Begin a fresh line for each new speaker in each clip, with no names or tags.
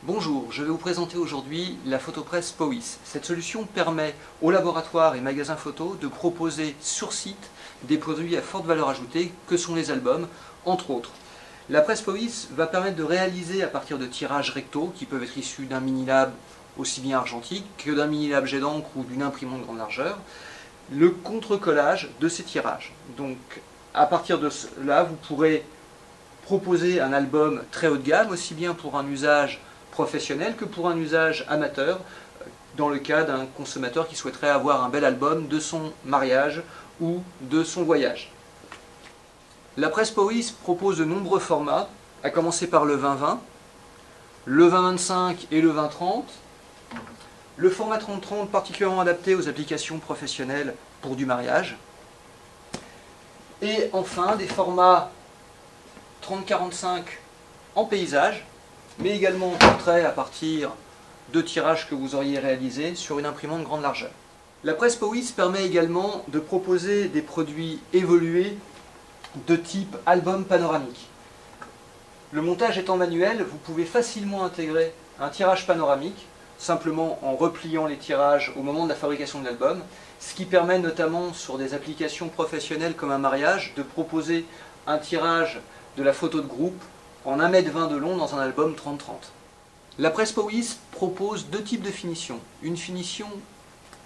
Bonjour, je vais vous présenter aujourd'hui la photopresse Powys. Cette solution permet aux laboratoires et magasins photo de proposer sur site des produits à forte valeur ajoutée que sont les albums, entre autres. La presse Powys va permettre de réaliser à partir de tirages rectaux qui peuvent être issus d'un mini-lab aussi bien argentique que d'un mini-lab jet d'encre ou d'une imprimante grande largeur, le contre-collage de ces tirages. Donc à partir de cela, vous pourrez proposer un album très haut de gamme, aussi bien pour un usage professionnel que pour un usage amateur, dans le cas d'un consommateur qui souhaiterait avoir un bel album de son mariage ou de son voyage. La presse Powys propose de nombreux formats, à commencer par le 20-20, le 20-25 et le 20-30, le format 30-30 particulièrement adapté aux applications professionnelles pour du mariage, et enfin des formats 30-45 en paysage, mais également en portrait à partir de tirages que vous auriez réalisés sur une imprimante grande largeur. La presse Powys permet également de proposer des produits évolués de type album panoramique. Le montage étant manuel, vous pouvez facilement intégrer un tirage panoramique, simplement en repliant les tirages au moment de la fabrication de l'album, ce qui permet notamment sur des applications professionnelles comme un mariage de proposer un tirage de la photo de groupe en 1,20 m de long dans un album 30-30. La presse Powys propose deux types de finition. Une finition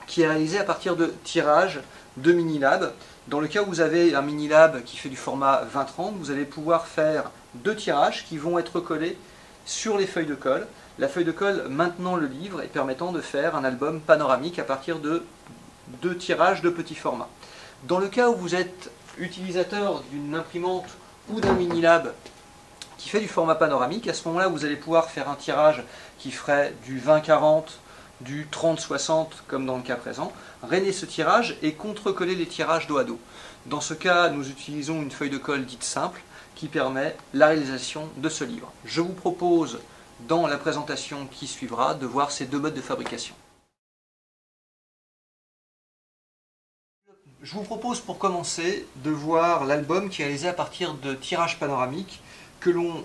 qui est réalisée à partir de tirages de mini-lab. Dans le cas où vous avez un mini-lab qui fait du format 20-30, vous allez pouvoir faire deux tirages qui vont être collés sur les feuilles de colle. La feuille de colle maintenant le livre et permettant de faire un album panoramique à partir de deux tirages de petit format. Dans le cas où vous êtes utilisateur d'une imprimante ou d'un mini-lab qui fait du format panoramique, à ce moment-là, vous allez pouvoir faire un tirage qui ferait du 20-40, du 30-60, comme dans le cas présent, rainer ce tirage et contre-coller les tirages dos à dos. Dans ce cas, nous utilisons une feuille de colle dite simple qui permet la réalisation de ce livre. Je vous propose, dans la présentation qui suivra, de voir ces deux modes de fabrication. Je vous propose pour commencer de voir l'album qui est réalisé à partir de tirages panoramiques que l'on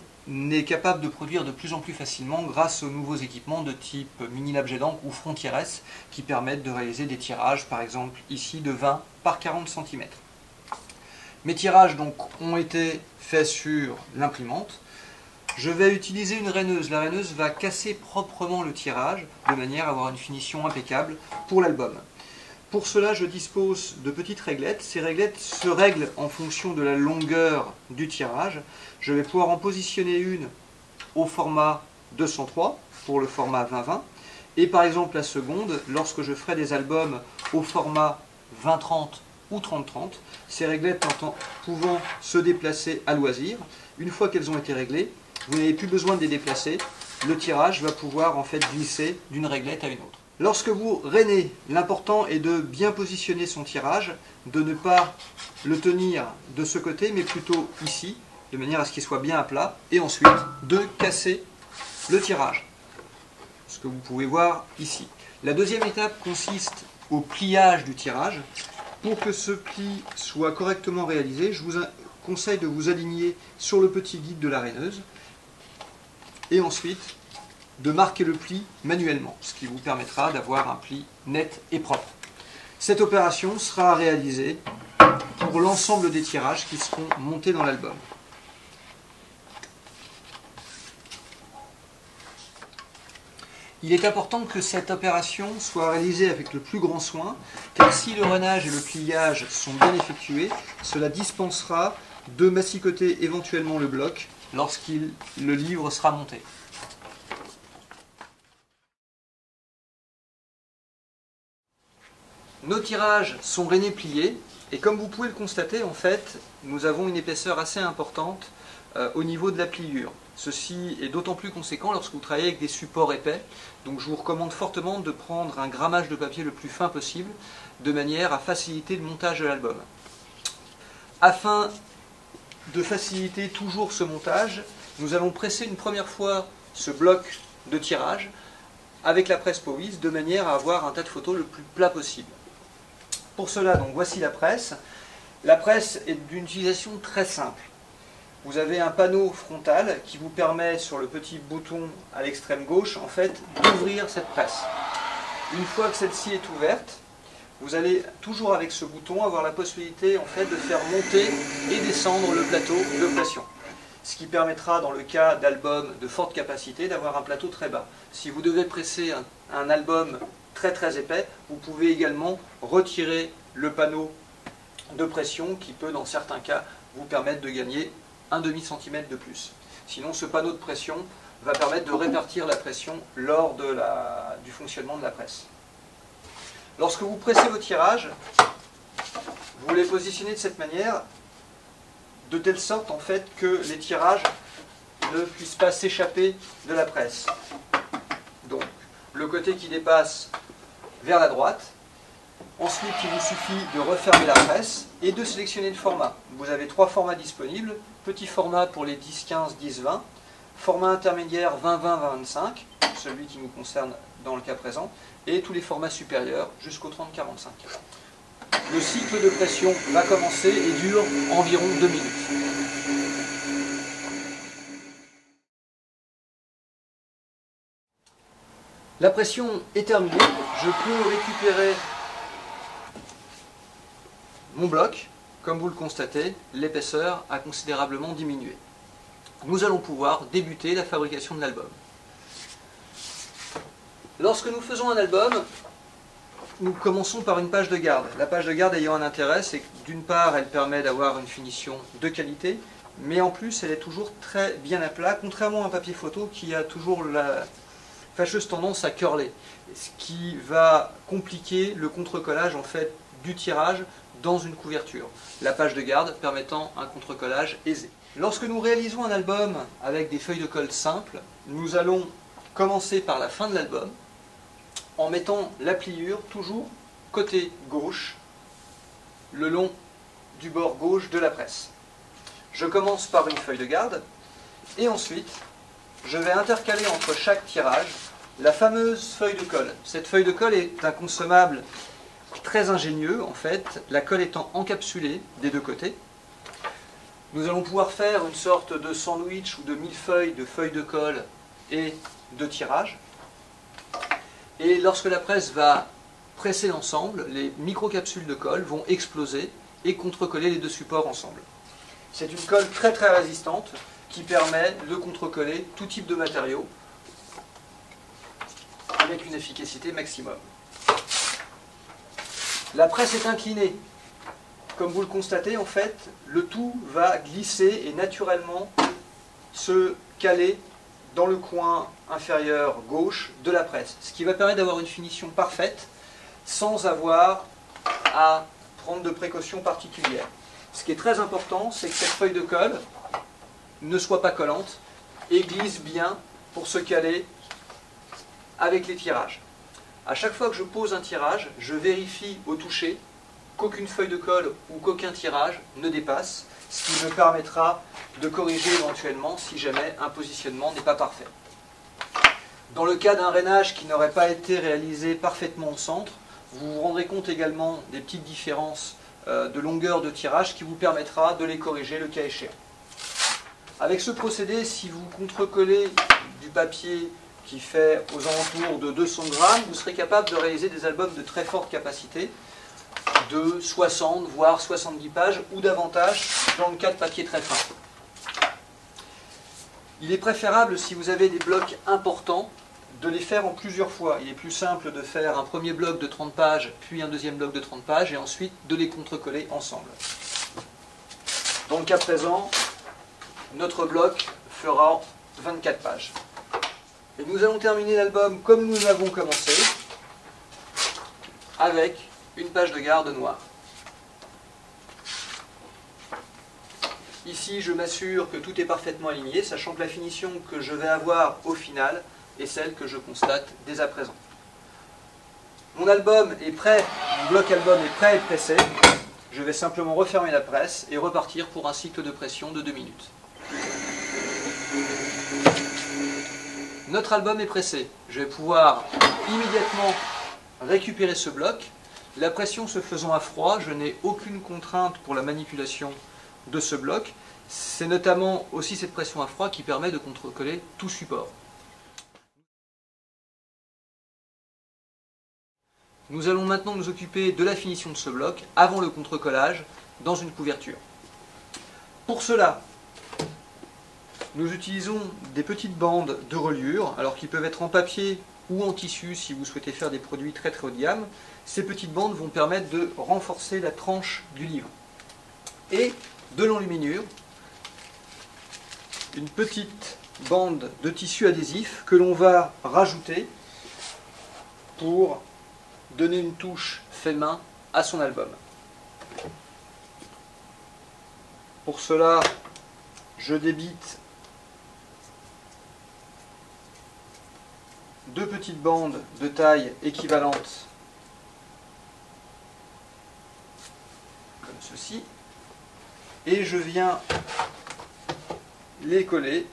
est capable de produire de plus en plus facilement grâce aux nouveaux équipements de type mini-lab jet d'encre ou Frontier S qui permettent de réaliser des tirages, par exemple ici de 20 par 40 cm. Mes tirages donc ont été faits sur l'imprimante. Je vais utiliser une raineuse. La raineuse va casser proprement le tirage de manière à avoir une finition impeccable pour l'album. Pour cela, je dispose de petites réglettes. Ces réglettes se règlent en fonction de la longueur du tirage. Je vais pouvoir en positionner une au format 203 pour le format 20-20 et par exemple la seconde lorsque je ferai des albums au format 20-30 ou 30-30, ces réglettes pouvant se déplacer à loisir. Une fois qu'elles ont été réglées, vous n'avez plus besoin de les déplacer. Le tirage va pouvoir en fait glisser d'une réglette à une autre. Lorsque vous rainez, l'important est de bien positionner son tirage, de ne pas le tenir de ce côté, mais plutôt ici, de manière à ce qu'il soit bien à plat, et ensuite de casser le tirage, ce que vous pouvez voir ici. La deuxième étape consiste au pliage du tirage. Pour que ce pli soit correctement réalisé, je vous conseille de vous aligner sur le petit guide de la raineuse, et ensuite de marquer le pli manuellement, ce qui vous permettra d'avoir un pli net et propre. Cette opération sera réalisée pour l'ensemble des tirages qui seront montés dans l'album. Il est important que cette opération soit réalisée avec le plus grand soin, car si le rainage et le pliage sont bien effectués, cela dispensera de massicoter éventuellement le bloc le livre sera monté. Nos tirages sont rainés pliés et comme vous pouvez le constater, en fait, nous avons une épaisseur assez importante au niveau de la pliure. Ceci est d'autant plus conséquent lorsque vous travaillez avec des supports épais. Donc je vous recommande fortement de prendre un grammage de papier le plus fin possible de manière à faciliter le montage de l'album. Afin de faciliter toujours ce montage, nous allons presser une première fois ce bloc de tirage avec la presse Powys de manière à avoir un tas de photos le plus plat possible. Pour cela, donc, voici la presse. La presse est d'une utilisation très simple. vous avez un panneau frontal qui vous permet, sur le petit bouton à l'extrême gauche, en fait, d'ouvrir cette presse. Une fois que celle-ci est ouverte, vous allez toujours avec ce bouton avoir la possibilité en fait de faire monter et descendre le plateau de pression. Ce qui permettra, dans le cas d'albums de forte capacité, d'avoir un plateau très bas. Si vous devez presser un album très épais, vous pouvez également retirer le panneau de pression qui peut, dans certains cas, vous permettre de gagner un demi-centimètre de plus. Sinon, ce panneau de pression va permettre de répartir la pression lors du fonctionnement de la presse. Lorsque vous pressez vos tirages, vous les positionnez de cette manière, de telle sorte en fait que les tirages ne puissent pas s'échapper de la presse. Donc, le côté qui dépasse vers la droite. Ensuite, il vous suffit de refermer la presse et de sélectionner le format. Vous avez 3 formats disponibles. Petit format pour les 10-15, 10-20. Format intermédiaire 20-20-25, celui qui nous concerne dans le cas présent. Et tous les formats supérieurs jusqu'au 30-45. Le cycle de pression va commencer et dure environ 2 minutes. La pression est terminée. Je peux récupérer mon bloc. Comme vous le constatez, l'épaisseur a considérablement diminué. Nous allons pouvoir débuter la fabrication de l'album. Lorsque nous faisons un album, nous commençons par une page de garde. La page de garde ayant un intérêt, c'est que d'une part, elle permet d'avoir une finition de qualité, mais en plus, elle est toujours très bien à plat, contrairement à un papier photo qui a toujours la fâcheuse tendance à curler, ce qui va compliquer le contre-collage en fait du tirage dans une couverture. La page de garde permettant un contre-collage aisé. Lorsque nous réalisons un album avec des feuilles de colle simples, nous allons commencer par la fin de l'album, en mettant la pliure toujours côté gauche, le long du bord gauche de la presse. Je commence par une feuille de garde, et ensuite, je vais intercaler entre chaque tirage la fameuse feuille de colle. Cette feuille de colle est un consommable très ingénieux, en fait, la colle étant encapsulée des deux côtés. Nous allons pouvoir faire une sorte de sandwich ou de millefeuille de feuilles de colle et de tirage. Et lorsque la presse va presser l'ensemble, les microcapsules de colle vont exploser et contrecoller les deux supports ensemble. C'est une colle très résistante qui permet de contrecoller tout type de matériaux avec une efficacité maximum. La presse est inclinée. Comme vous le constatez, en fait, le tout va glisser et naturellement se caler dans le coin inférieur gauche de la presse, ce qui va permettre d'avoir une finition parfaite sans avoir à prendre de précautions particulières. Ce qui est très important, c'est que cette feuille de colle ne soit pas collante et glisse bien pour se caler avec les tirages. À chaque fois que je pose un tirage, je vérifie au toucher qu'aucune feuille de colle ou qu'aucun tirage ne dépasse, ce qui me permettra de corriger éventuellement si jamais un positionnement n'est pas parfait. Dans le cas d'un rainage qui n'aurait pas été réalisé parfaitement au centre, vous vous rendrez compte également des petites différences de longueur de tirage qui vous permettra de les corriger le cas échéant. Avec ce procédé, si vous contrecollez du papier qui fait aux alentours de 200 grammes, vous serez capable de réaliser des albums de très forte capacité, de 60 voire 70 pages ou davantage dans le cas de papier très fin. Il est préférable, si vous avez des blocs importants, de les faire en plusieurs fois. Il est plus simple de faire un premier bloc de 30 pages, puis un deuxième bloc de 30 pages, et ensuite de les contrecoller ensemble. Dans le cas présent, notre bloc fera 24 pages. Et nous allons terminer l'album comme nous avons commencé, avec une page de garde noire. Ici, je m'assure que tout est parfaitement aligné, sachant que la finition que je vais avoir au final est celle que je constate dès à présent. Mon album est prêt, mon bloc album est prêt et pressé. Je vais simplement refermer la presse et repartir pour un cycle de pression de 2 minutes. Notre album est pressé. Je vais pouvoir immédiatement récupérer ce bloc. La pression se faisant à froid, je n'ai aucune contrainte pour la manipulation de ce bloc. C'est notamment aussi cette pression à froid qui permet de contrecoller tout support. Nous allons maintenant nous occuper de la finition de ce bloc avant le contrecollage dans une couverture. Pour cela, nous utilisons des petites bandes de reliure, alors qui peuvent être en papier ou en tissu si vous souhaitez faire des produits très haut de gamme. Ces petites bandes vont permettre de renforcer la tranche du livre. Et de l'enluminure, une petite bande de tissu adhésif que l'on va rajouter pour donner une touche fait main à son album. Pour cela, je débite deux petites bandes de taille équivalente, comme ceci, et je viens les coller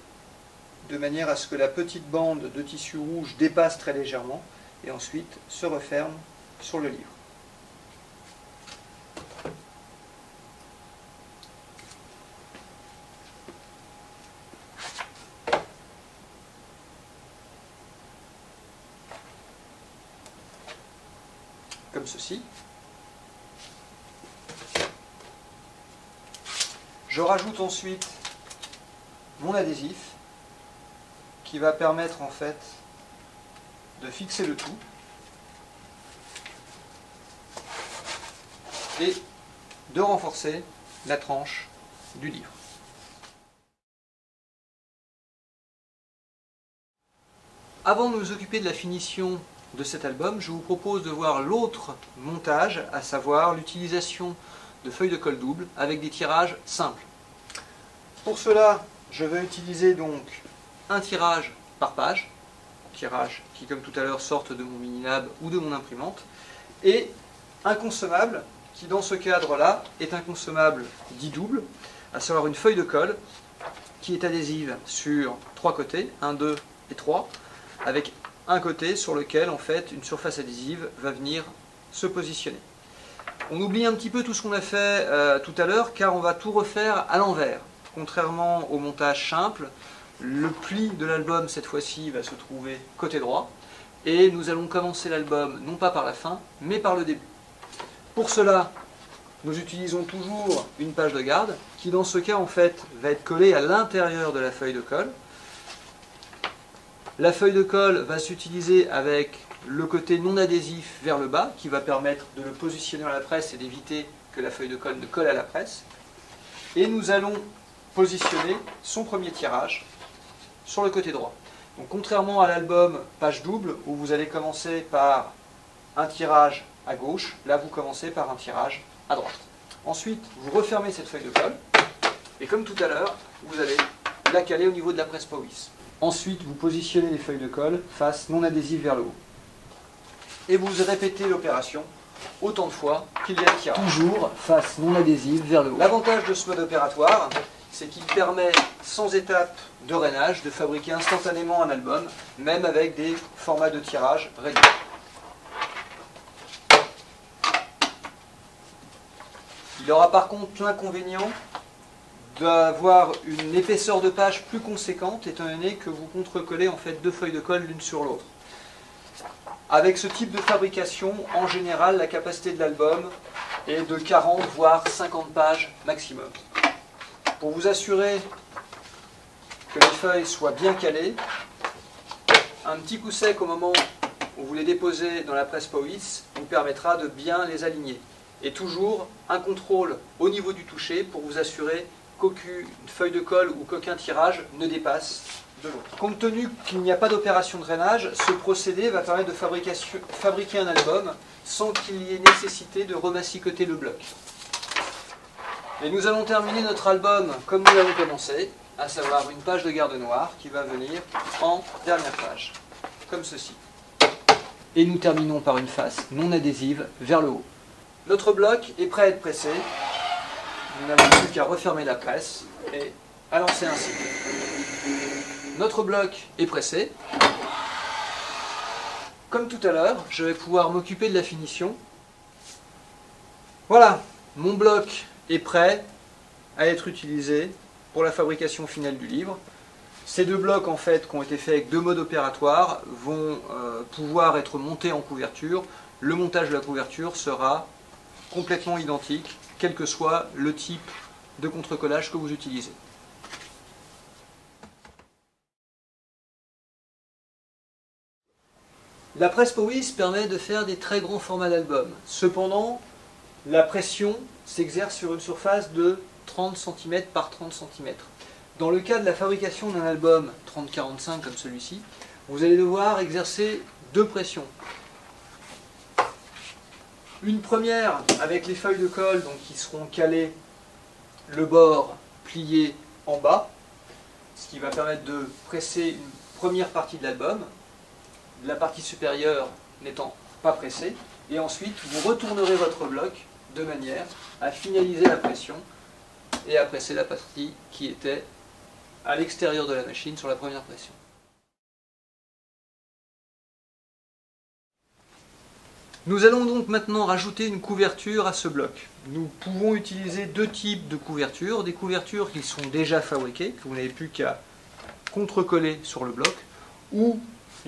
de manière à ce que la petite bande de tissu rouge dépasse très légèrement et ensuite se referme sur le livre. Comme ceci. Je rajoute ensuite mon adhésif qui va permettre en fait de fixer le tout et de renforcer la tranche du livre. Avant de nous occuper de la finition de cet album, je vous propose de voir l'autre montage, à savoir l'utilisation de feuilles de colle double avec des tirages simples. Pour cela, je vais utiliser donc un tirage par page, tirage qui comme tout à l'heure sortent de mon Minilab ou de mon imprimante, et un consommable qui dans ce cadre-là est un consommable dit double, à savoir une feuille de colle qui est adhésive sur trois côtés, 1, 2 et 3, avec un côté sur lequel en fait une surface adhésive va venir se positionner. On oublie un petit peu tout ce qu'on a fait tout à l'heure car on va tout refaire à l'envers. Contrairement au montage simple, le pli de l'album cette fois-ci va se trouver côté droit et nous allons commencer l'album non pas par la fin mais par le début. Pour cela, nous utilisons toujours une page de garde qui dans ce cas en fait va être collée à l'intérieur de la feuille de colle. La feuille de colle va s'utiliser avec le côté non adhésif vers le bas qui va permettre de le positionner dans la presse et d'éviter que la feuille de colle ne colle à la presse. Et nous allons positionner son premier tirage sur le côté droit. Donc contrairement à l'album page double où vous allez commencer par un tirage à gauche, là vous commencez par un tirage à droite. Ensuite vous refermez cette feuille de colle et comme tout à l'heure vous allez la caler au niveau de la presse Powys. Ensuite, vous positionnez les feuilles de colle face non adhésive vers le haut. Et vous répétez l'opération autant de fois qu'il y a de tirage. Toujours face non adhésive vers le haut. L'avantage de ce mode opératoire, c'est qu'il permet, sans étape de rainage, de fabriquer instantanément un album, même avec des formats de tirage réduits. Il aura par contre l'inconvénient d'avoir une épaisseur de page plus conséquente étant donné que vous contrecollez en fait deux feuilles de colle l'une sur l'autre. Avec ce type de fabrication, en général, la capacité de l'album est de 40 voire 50 pages maximum. Pour vous assurer que les feuilles soient bien calées, un petit coup sec au moment où vous les déposez dans la presse Powys vous permettra de bien les aligner. Et toujours un contrôle au niveau du toucher pour vous assurer qu'aucune feuille de colle ou qu'aucun tirage ne dépasse de l'autre. Compte tenu qu'il n'y a pas d'opération de drainage, ce procédé va permettre de fabriquer un album sans qu'il y ait nécessité de remassicoter le bloc. Et nous allons terminer notre album comme nous l'avons commencé, à savoir une page de garde noire qui va venir en dernière page, comme ceci. Et nous terminons par une face non adhésive vers le haut. Notre bloc est prêt à être pressé. Nous n'avons plus qu'à refermer la presse et à lancer un cycle. Notre bloc est pressé. Comme tout à l'heure, je vais pouvoir m'occuper de la finition. Voilà, mon bloc est prêt à être utilisé pour la fabrication finale du livre. Ces deux blocs en fait qui ont été faits avec deux modes opératoires vont pouvoir être montés en couverture. Le montage de la couverture sera complètement identique, quel que soit le type de contre-collage que vous utilisez. La presse Powys permet de faire des très grands formats d'albums. Cependant, la pression s'exerce sur une surface de 30 cm par 30 cm. Dans le cas de la fabrication d'un album 30-45 comme celui-ci, vous allez devoir exercer deux pressions. Une première avec les feuilles de colle donc, qui seront calées le bord plié en bas, ce qui va permettre de presser une première partie de l'album, la partie supérieure n'étant pas pressée, et ensuite vous retournerez votre bloc de manière à finaliser la pression et à presser la partie qui était à l'extérieur de la machine sur la première pression. Nous allons donc maintenant rajouter une couverture à ce bloc. Nous pouvons utiliser deux types de couvertures, des couvertures qui sont déjà fabriquées, que vous n'avez plus qu'à contrecoller sur le bloc, ou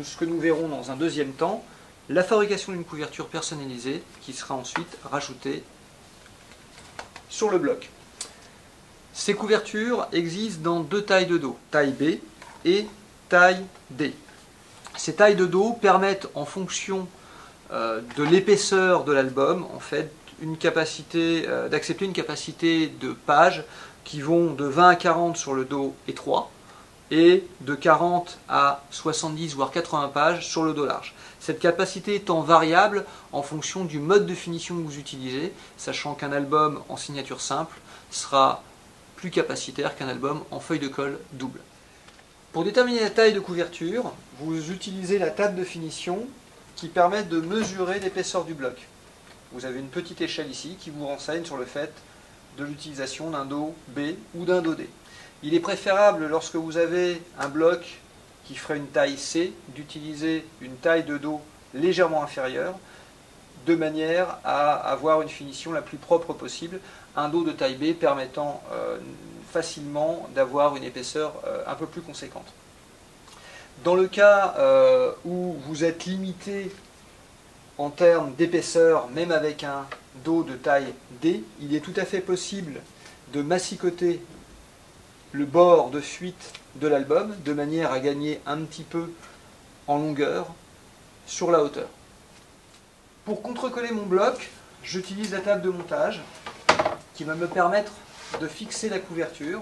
ce que nous verrons dans un deuxième temps, la fabrication d'une couverture personnalisée qui sera ensuite rajoutée sur le bloc. Ces couvertures existent dans deux tailles de dos, taille B et taille D. Ces tailles de dos permettent en fonction de l'épaisseur de l'album, en fait, d'accepter une capacité de pages qui vont de 20 à 40 sur le dos étroit et de 40 à 70 voire 80 pages sur le dos large. Cette capacité étant variable en fonction du mode de finition que vous utilisez, sachant qu'un album en signature simple sera plus capacitaire qu'un album en feuille de colle double. Pour déterminer la taille de couverture, vous utilisez la table de finition qui permet de mesurer l'épaisseur du bloc. Vous avez une petite échelle ici qui vous renseigne sur le fait de l'utilisation d'un dos B ou d'un dos D. Il est préférable, lorsque vous avez un bloc qui ferait une taille C, d'utiliser une taille de dos légèrement inférieure, de manière à avoir une finition la plus propre possible, un dos de taille B permettant facilement d'avoir une épaisseur un peu plus conséquente. Dans le cas où vous êtes limité en termes d'épaisseur, même avec un dos de taille D, il est tout à fait possible de massicoter le bord de fuite de l'album de manière à gagner un petit peu en longueur sur la hauteur. Pour contrecoller mon bloc, j'utilise la table de montage qui va me permettre de fixer la couverture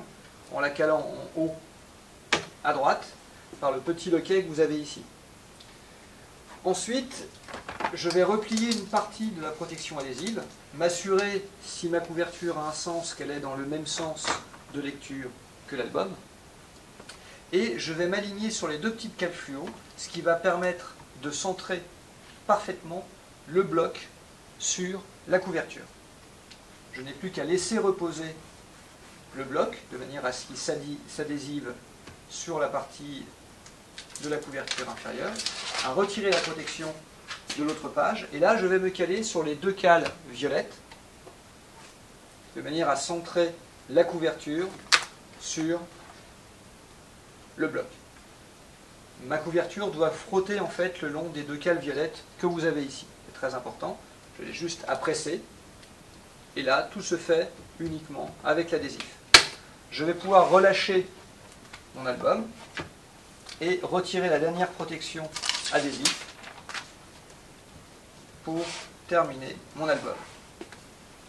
en la calant en haut à droite par le petit loquet que vous avez ici. Ensuite, je vais replier une partie de la protection adhésive, m'assurer si ma couverture a un sens, qu'elle est dans le même sens de lecture que l'album, et je vais m'aligner sur les deux petites cales fluo, ce qui va permettre de centrer parfaitement le bloc sur la couverture. Je n'ai plus qu'à laisser reposer le bloc de manière à ce qu'il s'adhésive sur la partie de la couverture inférieure, à retirer la protection de l'autre page, et là je vais me caler sur les deux cales violettes de manière à centrer la couverture sur le bloc. Ma couverture doit frotter en fait le long des deux cales violettes que vous avez ici. C'est très important. Je l'ai juste à presser. Et là, tout se fait uniquement avec l'adhésif. Je vais pouvoir relâcher mon album et retirer la dernière protection adhésive pour terminer mon album.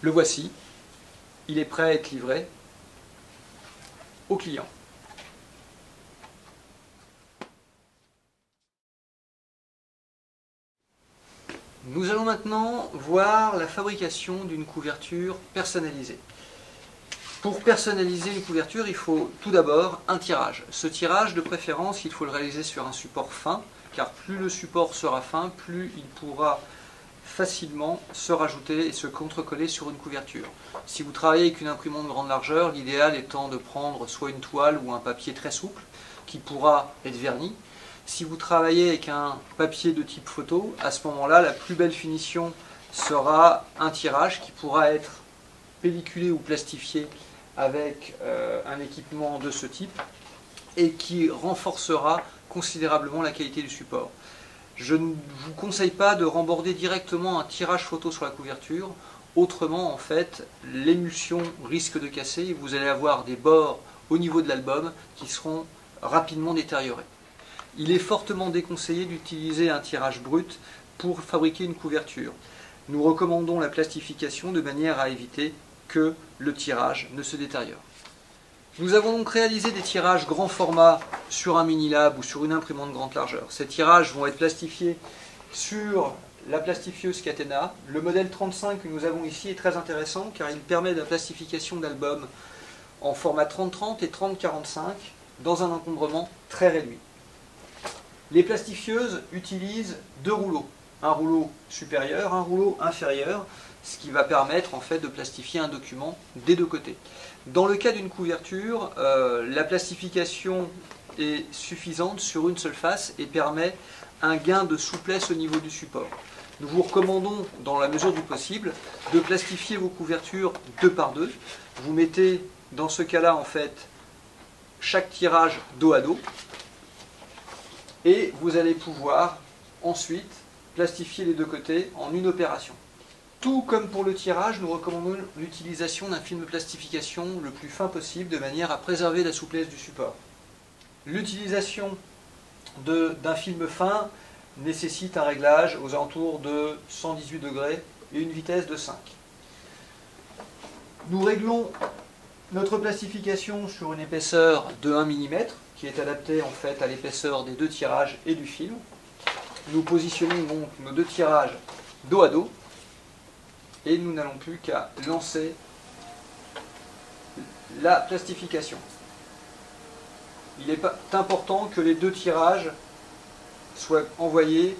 Le voici. Il est prêt à être livré au client. Nous allons maintenant voir la fabrication d'une couverture personnalisée. Pour personnaliser une couverture, il faut tout d'abord un tirage. Ce tirage, de préférence, il faut le réaliser sur un support fin, car plus le support sera fin, plus il pourra facilement se rajouter et se contrecoller sur une couverture. Si vous travaillez avec une imprimante grande largeur, l'idéal étant de prendre soit une toile ou un papier très souple, qui pourra être verni. Si vous travaillez avec un papier de type photo, à ce moment-là, la plus belle finition sera un tirage qui pourra être pelliculé ou plastifié avec un équipement de ce type et qui renforcera considérablement la qualité du support. Je ne vous conseille pas de remborder directement un tirage photo sur la couverture, autrement en fait l'émulsion risque de casser et vous allez avoir des bords au niveau de l'album qui seront rapidement détériorés. Il est fortement déconseillé d'utiliser un tirage brut pour fabriquer une couverture. Nous recommandons la plastification de manière à éviter que le tirage ne se détériore. Nous avons donc réalisé des tirages grand format sur un Minilab ou sur une imprimante grande largeur. Ces tirages vont être plastifiés sur la plastifieuse Catena. Le modèle 35 que nous avons ici est très intéressant car il permet la plastification d'albums en format 30-30 et 30-45 dans un encombrement très réduit. Les plastifieuses utilisent deux rouleaux, un rouleau supérieur, un rouleau inférieur, ce qui va permettre en fait de plastifier un document des deux côtés. Dans le cas d'une couverture, la plastification est suffisante sur une seule face et permet un gain de souplesse au niveau du support. Nous vous recommandons, dans la mesure du possible, de plastifier vos couvertures deux par deux. Vous mettez dans ce cas-là en fait chaque tirage dos à dos et vous allez pouvoir ensuite plastifier les deux côtés en une opération. Tout comme pour le tirage, nous recommandons l'utilisation d'un film de plastification le plus fin possible de manière à préserver la souplesse du support. L'utilisation d'un film fin nécessite un réglage aux alentours de 118 degrés et une vitesse de 5. Nous réglons notre plastification sur une épaisseur de 1 mm qui est adaptée en fait à l'épaisseur des deux tirages et du film. Nous positionnons donc nos deux tirages dos à dos et nous n'allons plus qu'à lancer la plastification. Il est important que les deux tirages soient envoyés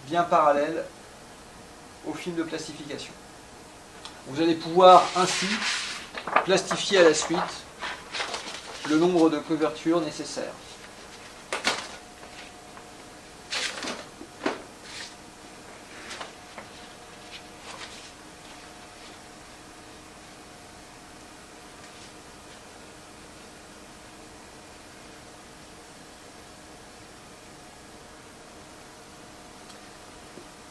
bien parallèles au film de plastification. Vous allez pouvoir ainsi plastifier à la suite le nombre de couvertures nécessaires.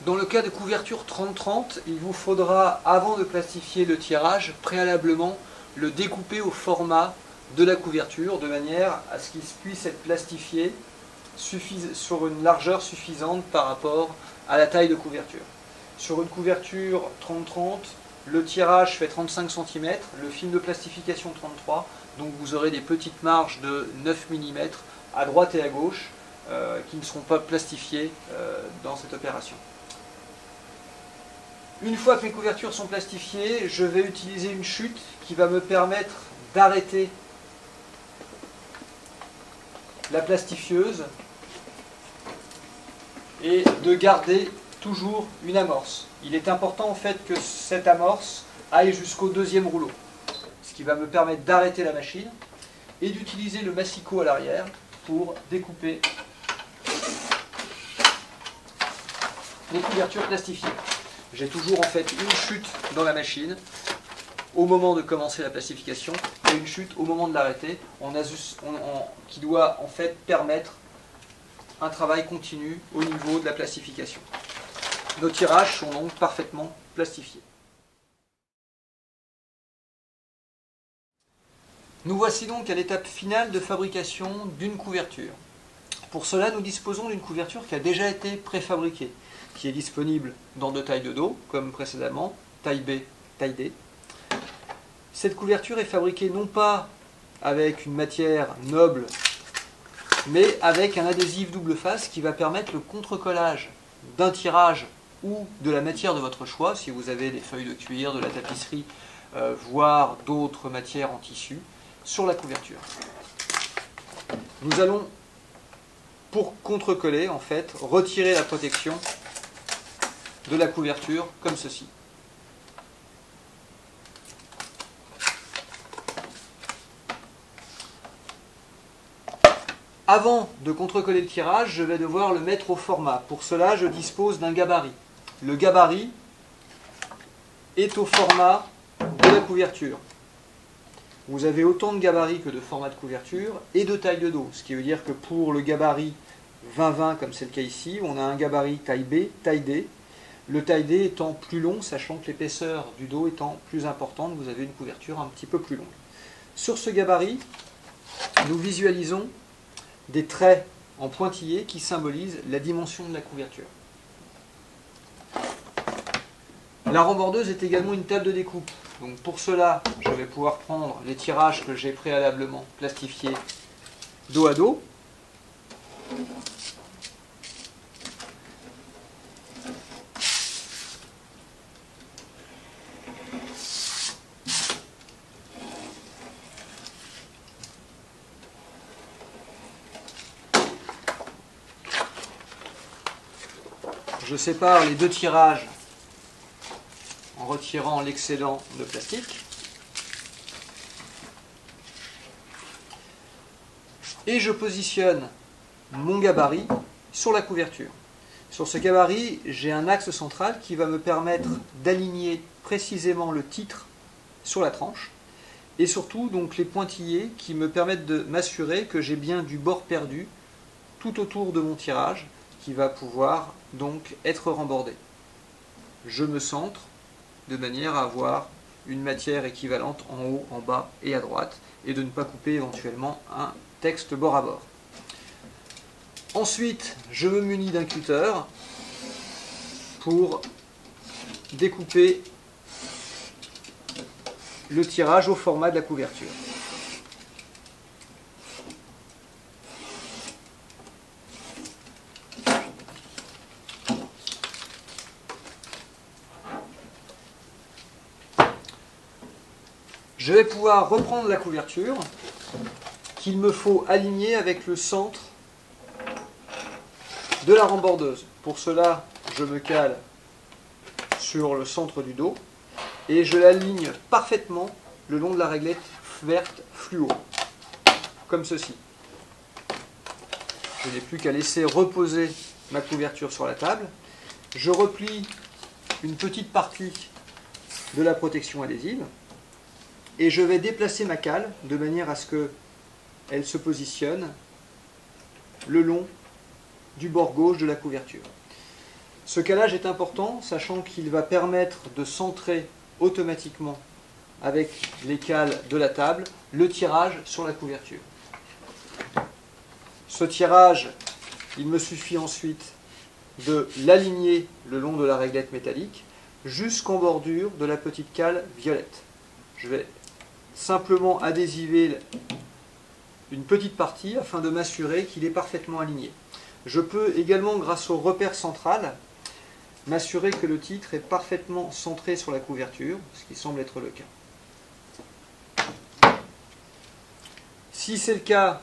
Dans le cas de couverture 30-30, il vous faudra, avant de plastifier le tirage, préalablement le découper au format de la couverture, de manière à ce qu'il puisse être plastifié sur une largeur suffisante par rapport à la taille de couverture. Sur une couverture 30-30, le tirage fait 35 cm, le film de plastification 33, donc vous aurez des petites marges de 9 mm à droite et à gauche qui ne seront pas plastifiées dans cette opération. Une fois que mes couvertures sont plastifiées, je vais utiliser une chute qui va me permettre d'arrêter la plastifieuse et de garder toujours une amorce. Il est important en fait que cette amorce aille jusqu'au deuxième rouleau, ce qui va me permettre d'arrêter la machine et d'utiliser le massicot à l'arrière pour découper les couvertures plastifiées. J'ai toujours en fait une chute dans la machine au moment de commencer la plastification et une chute au moment de l'arrêter, qui doit en fait permettre un travail continu au niveau de la plastification. Nos tirages sont donc parfaitement plastifiés. Nous voici donc à l'étape finale de fabrication d'une couverture. Pour cela, nous disposons d'une couverture qui a déjà été préfabriquée, qui est disponible dans deux tailles de dos, comme précédemment, taille B, taille D. Cette couverture est fabriquée non pas avec une matière noble, mais avec un adhésif double face qui va permettre le contre-collage d'un tirage ou de la matière de votre choix, si vous avez des feuilles de cuir, de la tapisserie, voire d'autres matières en tissu, sur la couverture. Nous allons, pour contre-coller, en fait, retirer la protection de la couverture comme ceci. Avant de contre-coller le tirage, je vais devoir le mettre au format. Pour cela, je dispose d'un gabarit. Le gabarit est au format de la couverture. vous avez autant de gabarits que de format de couverture et de taille de dos. Ce qui veut dire que pour le gabarit 20-20, comme c'est le cas ici, on a un gabarit taille B, taille D. Le taille D étant plus long, sachant que l'épaisseur du dos étant plus importante, vous avez une couverture un petit peu plus longue. Sur ce gabarit, nous visualisons des traits en pointillés qui symbolisent la dimension de la couverture. La rembordeuse est également une table de découpe. Donc pour cela, je vais pouvoir prendre les tirages que j'ai préalablement plastifiés dos à dos. Je sépare les deux tirages en retirant l'excédent de plastique. Et je positionne mon gabarit sur la couverture. Sur ce gabarit, j'ai un axe central qui va me permettre d'aligner précisément le titre sur la tranche. Et surtout donc les pointillés qui me permettent de m'assurer que j'ai bien du bord perdu tout autour de mon tirage qui va pouvoir donc être rembordé. Je me centre de manière à avoir une matière équivalente en haut, en bas et à droite et de ne pas couper éventuellement un texte bord à bord. Ensuite, je me munis d'un cutter pour découper le tirage au format de la couverture. Je vais pouvoir reprendre la couverture qu'il me faut aligner avec le centre de la rembordeuse. Pour cela, je me cale sur le centre du dos et je l'aligne parfaitement le long de la réglette verte fluo, comme ceci. Je n'ai plus qu'à laisser reposer ma couverture sur la table. Je replie une petite partie de la protection adhésive et je vais déplacer ma cale de manière à ce qu'elle se positionne le long du bord gauche de la couverture. Ce calage est important, sachant qu'il va permettre de centrer automatiquement avec les cales de la table le tirage sur la couverture. Ce tirage, il me suffit ensuite de l'aligner le long de la réglette métallique jusqu'en bordure de la petite cale violette. Je vais simplement adhésiver une petite partie afin de m'assurer qu'il est parfaitement aligné. Je peux également, grâce au repère central, m'assurer que le titre est parfaitement centré sur la couverture, ce qui semble être le cas. Si c'est le cas,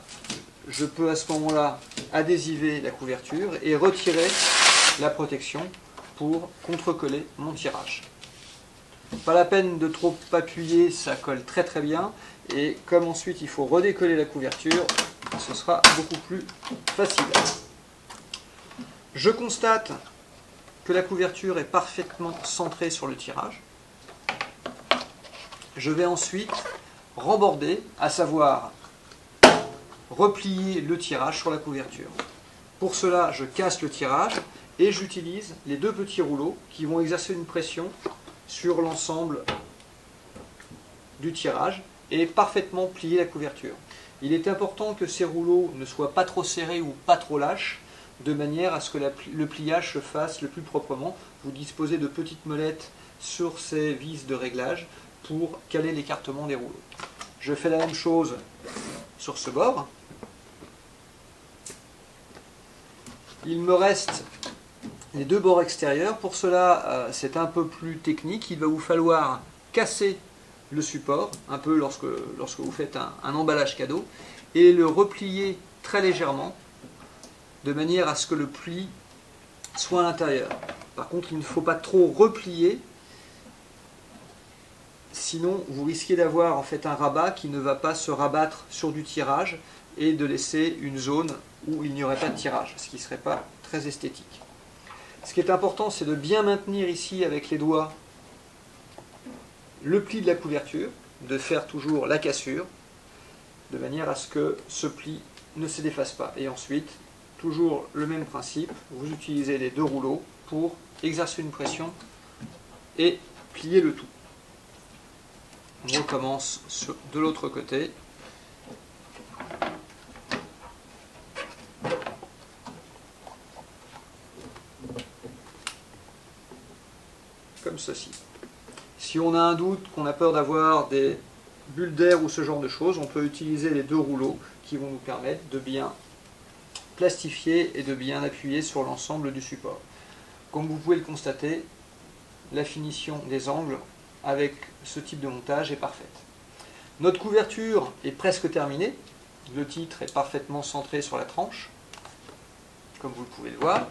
je peux à ce moment-là adhésiver la couverture et retirer la protection pour contrecoller mon tirage. Pas la peine de trop appuyer, ça colle très très bien. Et comme ensuite il faut redécoller la couverture, ce sera beaucoup plus facile. Je constate que la couverture est parfaitement centrée sur le tirage. Je vais ensuite remborder, à savoir replier le tirage sur la couverture. Pour cela, je casse le tirage et j'utilise les deux petits rouleaux qui vont exercer une pression sur l'ensemble du tirage et parfaitement plier la couverture. Il est important que ces rouleaux ne soient pas trop serrés ou pas trop lâches, de manière à ce que le pliage se fasse le plus proprement. Vous disposez de petites molettes sur ces vis de réglage pour caler l'écartement des rouleaux. Je fais la même chose sur ce bord. Il me reste les deux bords extérieurs. Pour cela, c'est un peu plus technique. Il va vous falloir casser le support, un peu lorsque vous faites un emballage cadeau, et le replier très légèrement, de manière à ce que le pli soit à l'intérieur. Par contre, il ne faut pas trop replier, sinon vous risquez d'avoir en fait un rabat qui ne va pas se rabattre sur du tirage et de laisser une zone où il n'y aurait pas de tirage, ce qui ne serait pas très esthétique. Ce qui est important, c'est de bien maintenir ici avec les doigts le pli de la couverture de faire toujours la cassure, de manière à ce que ce pli ne se défasse pas. Et ensuite, toujours le même principe, vous utilisez les deux rouleaux pour exercer une pression et plier le tout. On recommence de l'autre côté. Comme ceci. Si on a un doute, qu'on a peur d'avoir des bulles d'air ou ce genre de choses, on peut utiliser les deux rouleaux qui vont nous permettre de bien plastifier et de bien appuyer sur l'ensemble du support. Comme vous pouvez le constater, la finition des angles avec ce type de montage est parfaite. Notre couverture est presque terminée. Le titre est parfaitement centré sur la tranche, comme vous pouvez le voir.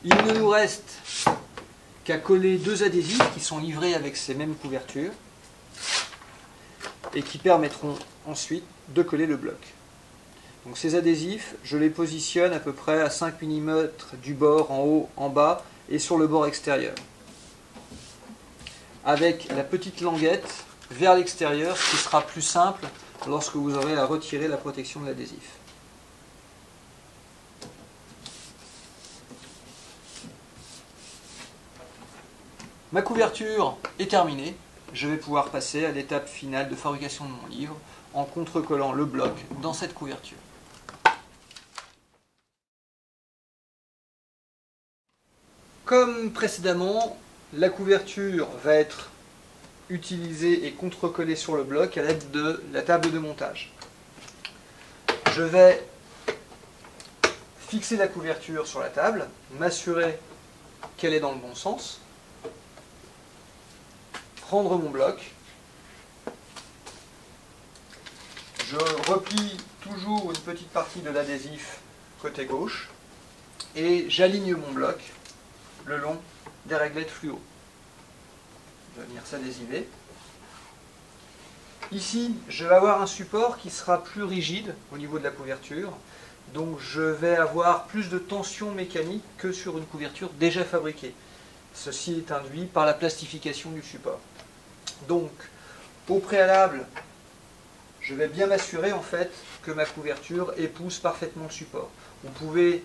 Il ne nous reste qu'à coller deux adhésifs qui sont livrés avec ces mêmes couvertures et qui permettront ensuite de coller le bloc. Donc ces adhésifs, je les positionne à peu près à 5 mm du bord, en haut, en bas et sur le bord extérieur, avec la petite languette vers l'extérieur, ce qui sera plus simple lorsque vous aurez à retirer la protection de l'adhésif. Ma couverture est terminée. Je vais pouvoir passer à l'étape finale de fabrication de mon livre en contrecollant le bloc dans cette couverture. Comme précédemment, la couverture va être utilisée et contrecollée sur le bloc à l'aide de la table de montage. Je vais fixer la couverture sur la table, m'assurer qu'elle est dans le bon sens, prendre mon bloc, je replie toujours une petite partie de l'adhésif côté gauche et j'aligne mon bloc le long des réglettes fluo. Je vais venir s'adhésiver. Ici, je vais avoir un support qui sera plus rigide au niveau de la couverture, donc je vais avoir plus de tension mécanique que sur une couverture déjà fabriquée. Ceci est induit par la plastification du support. Donc, au préalable, je vais bien m'assurer en fait que ma couverture épouse parfaitement le support. Vous pouvez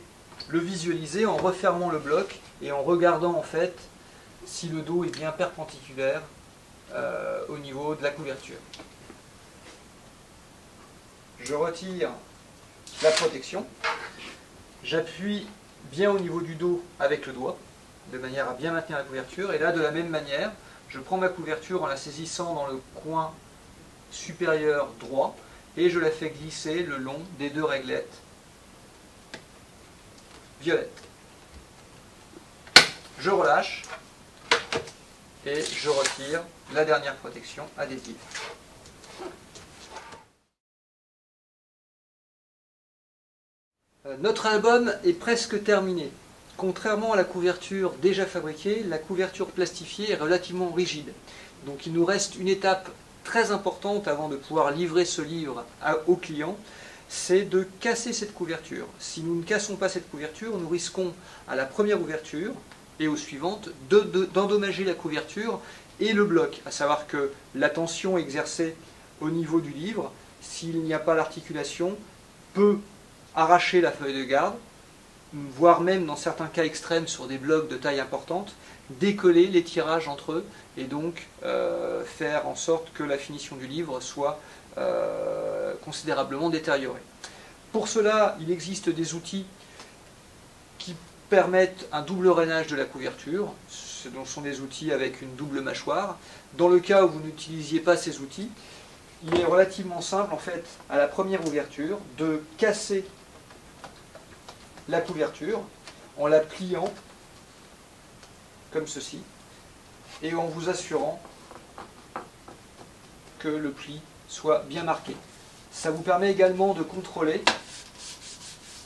le visualiser en refermant le bloc et en regardant en fait si le dos est bien perpendiculaire au niveau de la couverture. Je retire la protection, j'appuie bien au niveau du dos avec le doigt, de manière à bien maintenir la couverture, et là de la même manière, je prends ma couverture en la saisissant dans le coin supérieur droit et je la fais glisser le long des deux réglettes violettes. Je relâche et je retire la dernière protection adhésive. Notre album est presque terminé. Contrairement à la couverture déjà fabriquée, la couverture plastifiée est relativement rigide. Donc il nous reste une étape très importante avant de pouvoir livrer ce livre au client, c'est de casser cette couverture. Si nous ne cassons pas cette couverture, nous risquons à la première ouverture et aux suivantes d'endommager la couverture et le bloc, à savoir que la tension exercée au niveau du livre, s'il n'y a pas l'articulation, peut arracher la feuille de garde, voire même dans certains cas extrêmes sur des blocs de taille importante, décoller les tirages entre eux et donc faire en sorte que la finition du livre soit considérablement détériorée. Pour cela, il existe des outils qui permettent un double rainage de la couverture. Ce sont des outils avec une double mâchoire. Dans le cas où vous n'utilisiez pas ces outils, il est relativement simple en fait à la première ouverture de casser la couverture en la pliant comme ceci et en vous assurant que le pli soit bien marqué. Ça vous permet également de contrôler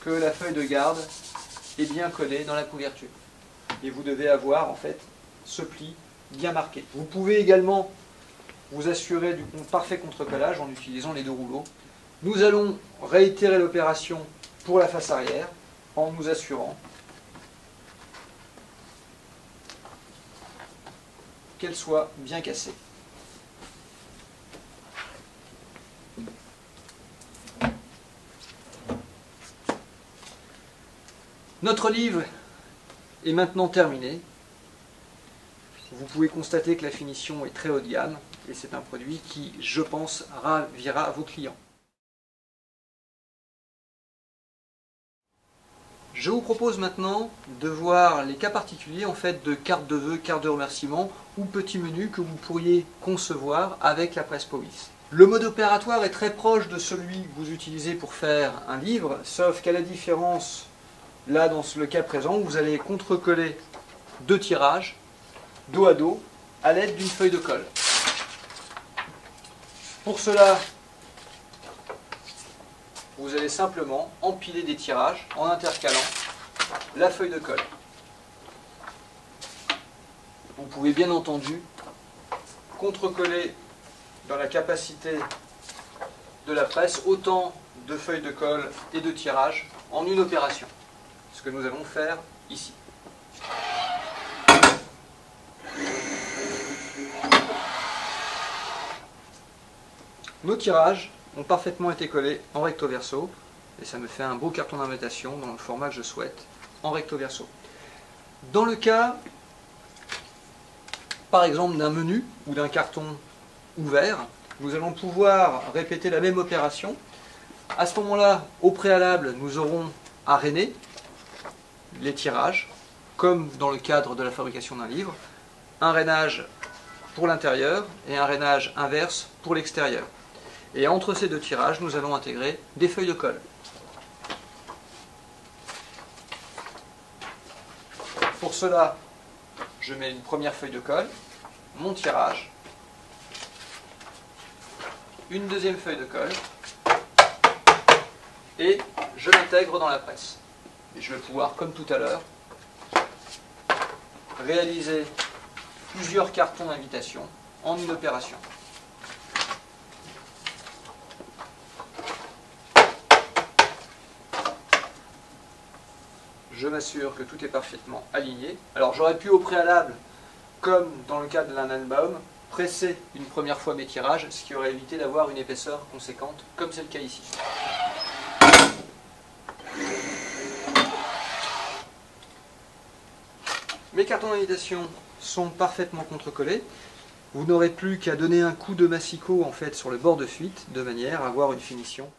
que la feuille de garde est bien collée dans la couverture. Et vous devez avoir en fait ce pli bien marqué. Vous pouvez également vous assurer du parfait contre-collage en utilisant les deux rouleaux. Nous allons réitérer l'opération pour la face arrière en nous assurant qu'elle soit bien cassée. Notre livre est maintenant terminé. Vous pouvez constater que la finition est très haut de gamme et c'est un produit qui, je pense, ravira vos clients. Je vous propose maintenant de voir les cas particuliers en fait de cartes de vœux, cartes de remerciement ou petits menus que vous pourriez concevoir avec la presse Powys. Le mode opératoire est très proche de celui que vous utilisez pour faire un livre, sauf qu'à la différence, là dans le cas présent, vous allez contrecoller 2 tirages, dos à dos, à l'aide d'une feuille de colle. Pour cela, vous allez simplement empiler des tirages en intercalant la feuille de colle. Vous pouvez bien entendu contrecoller dans la capacité de la presse autant de feuilles de colle et de tirages en une opération. Ce que nous allons faire ici. Nos tirages ont parfaitement été collés en recto verso et ça me fait un beau carton d'invitation dans le format que je souhaite en recto verso. Dans le cas par exemple d'un menu ou d'un carton ouvert, nous allons pouvoir répéter la même opération. À ce moment-là, au préalable, nous aurons à rainer les tirages, comme dans le cadre de la fabrication d'un livre, un rainage pour l'intérieur et un rainage inverse pour l'extérieur. Et entre ces 2 tirages, nous allons intégrer des feuilles de colle. Pour cela, je mets une première feuille de colle, mon tirage, une deuxième feuille de colle, et je l'intègre dans la presse. Et je vais pouvoir, comme tout à l'heure, réaliser plusieurs cartons d'invitation en une opération. Je m'assure que tout est parfaitement aligné. Alors j'aurais pu au préalable, comme dans le cas de l'un album, presser une première fois mes tirages, ce qui aurait évité d'avoir une épaisseur conséquente, comme c'est le cas ici. Mes cartons d'invitation sont parfaitement contrecollés. Vous n'aurez plus qu'à donner un coup de massicot en fait sur le bord de fuite, de manière à avoir une finition